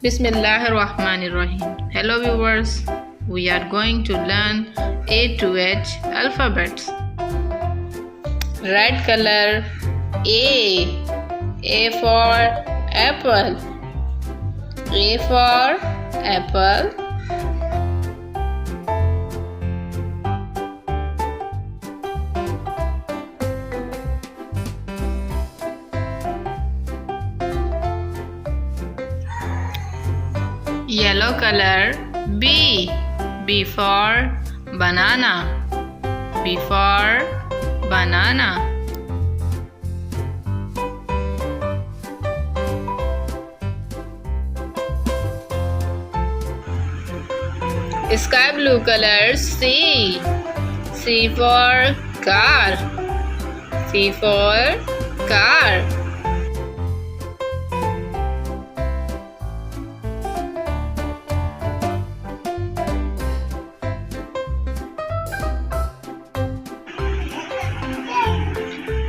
Bismillahirrahmanirrahim. Hello viewers, we are going to learn A to H alphabets. Red color A for apple. A for apple. Yellow color B for banana. B for banana. Sky blue color C for car. C for car.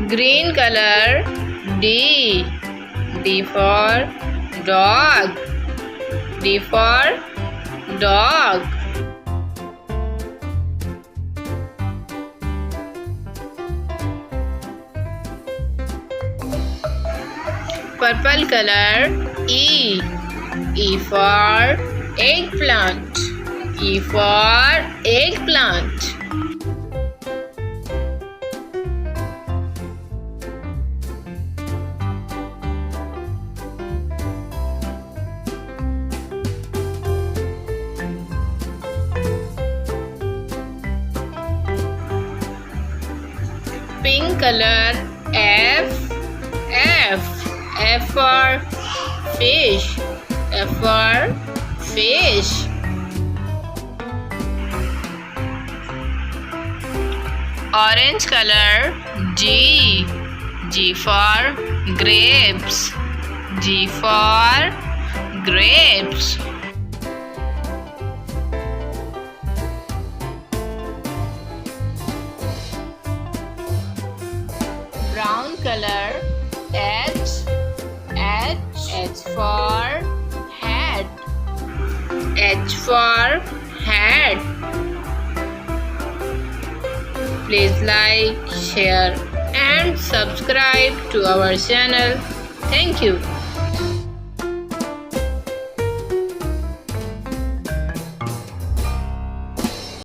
Green color D for dog. D for dog. Purple color E for eggplant. E for eggplant. Pink color F for fish. F for fish. Orange color G for grapes. G for grapes. Brown color H for hat. H for hat. Please like, share and subscribe to our channel. Thank you.